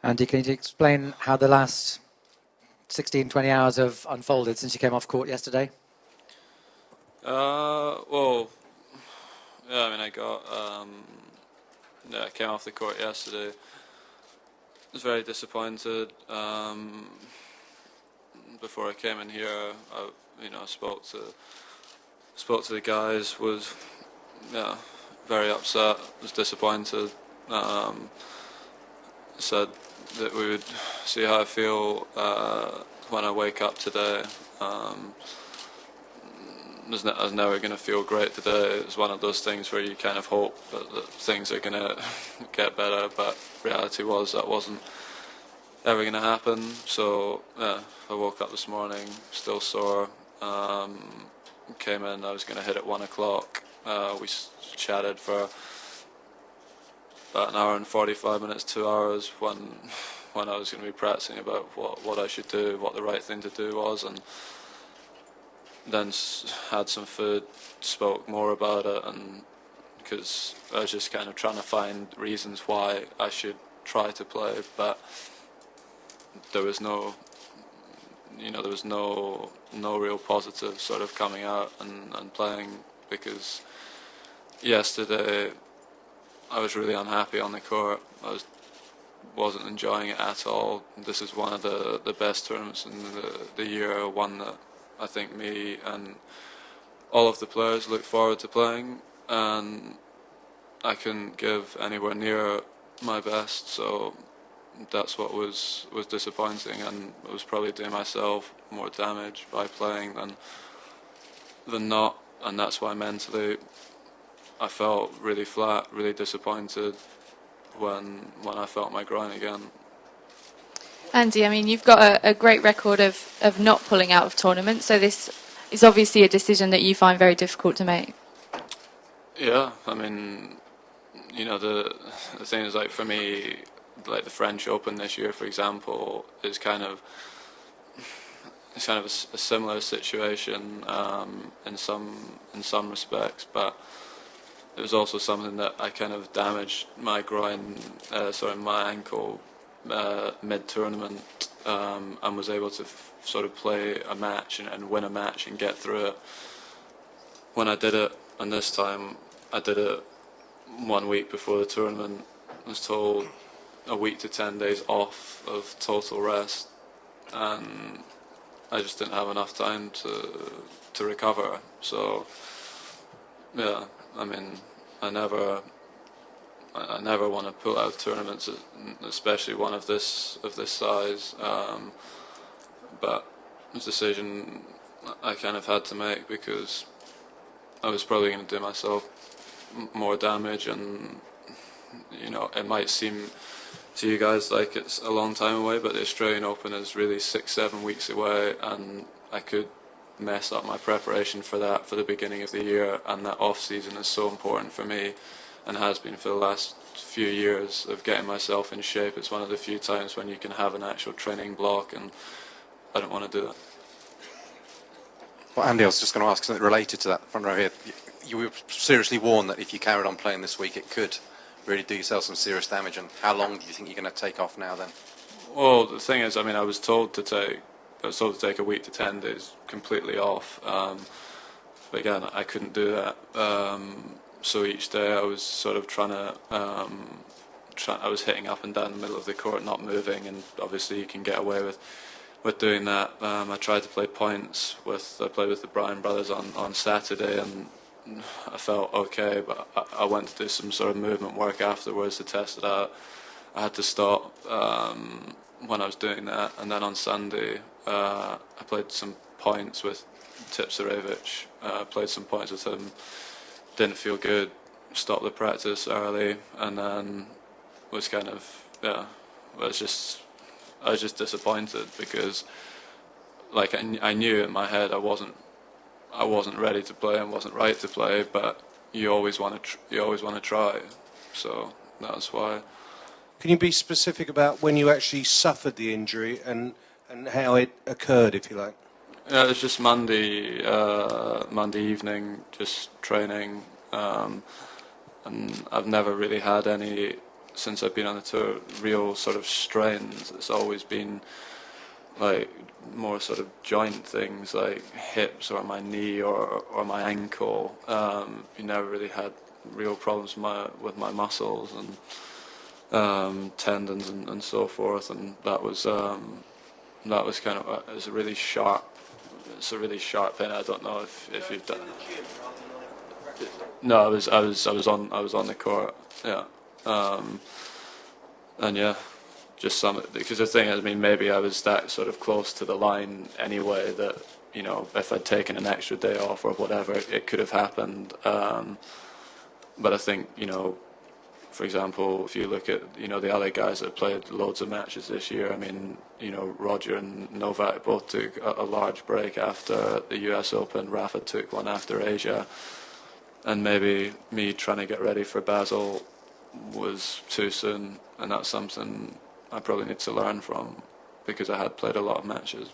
Andy, can you explain how the last 16, 20 hours have unfolded since you came off court yesterday? Well, yeah, I mean, I came off the court yesterday. I was very disappointed. Before I came in here, I spoke to the guys. Was very upset. Was disappointed. Said that we would see how I feel when I wake up today. I was never going to feel great today. It's one of those things where you kind of hope that things are going to get better, but reality was that wasn't ever going to happen. So I woke up this morning still sore. Came in, I was going to hit at 1 o'clock. We chatted for about an hour and 45 minutes, 2 hours, when I was going to be practicing about what I should do, what the right thing to do was, and then had some food, spoke more about it, and because I was just kind of trying to find reasons why I should try to play, but there was no real positive sort of coming out and playing, because yesterday I was really unhappy on the court. Wasn't enjoying it at all. This is one of the best tournaments in the year, one that I think me and all of the players look forward to playing, and I couldn't give anywhere near my best, so that's what was disappointing, and I was probably doing myself more damage by playing than not, and that's why mentally I felt really flat, really disappointed when I felt my groin again. Andy, I mean, you've got a great record of not pulling out of tournaments, so this is obviously a decision that you find very difficult to make. Yeah, I mean, the thing is, like, for me, like the French Open this year, for example, is kind of a similar situation in some respects, but it was also something that I kind of damaged my my ankle mid-tournament, and was able to sort of play a match and win a match and get through it when I did it. And this time I did it 1 week before the tournament. I was told a week to 10 days off of total rest, and I just didn't have enough time to recover. So yeah, I mean, I never want to pull out of tournaments, especially one of this size. But it's a decision I kind of had to make, because I was probably going to do myself more damage, and it might seem to you guys like it's a long time away, but the Australian Open is really 6-7 weeks away, and I could mess up my preparation for that for the beginning of the year, and that off season is so important for me and has been for the last few years of getting myself in shape. It's one of the few times when you can have an actual training block, and I don't want to do that. Well, Andy, I was just going to ask something related to that front row here. You were seriously warned that if you carried on playing this week, it could really do yourself some serious damage. And how long do you think you're going to take off now then? Well, the thing is, I mean, I was told to take a week to 10 days completely off. But again, I couldn't do that. So each day I was sort of I was hitting up and down the middle of the court, not moving, and obviously you can get away with doing that. I tried to play points I played with the Bryan brothers on Saturday, and I felt okay, but I went to do some sort of movement work afterwards to test it out. I had to stop when I was doing that, and then on Sunday I played some points with Tipsarevic, played some points with him, didn't feel good, stopped the practice early, and then was kind of, I was just disappointed, because like I knew in my head I wasn't ready to play and wasn't right to play, but you always want to try, so that's why. Can you be specific about when you actually suffered the injury and how it occurred, if you like? Yeah, it was just Monday evening, just training, and I've never really had any since I've been on the tour, real sort of strains. It's always been like more sort of joint things like hips or my knee or my ankle. You never really had real problems with my muscles and tendons and so forth, and that was kind of it's a really sharp pain. I don't know if you've done. No, I was on the court. Yeah. And yeah, just some, because the thing is, I mean, maybe I was that sort of close to the line anyway that, you know, if I'd taken an extra day off or whatever, it could have happened. But I think, you know, for example, if you look at, you know, the other guys that have played loads of matches this year, I mean, you know, Roger and Novak both took a large break after the US Open. Rafa took one after Asia. And maybe me trying to get ready for Basel was too soon, and that's something I probably need to learn from, because I had played a lot of matches.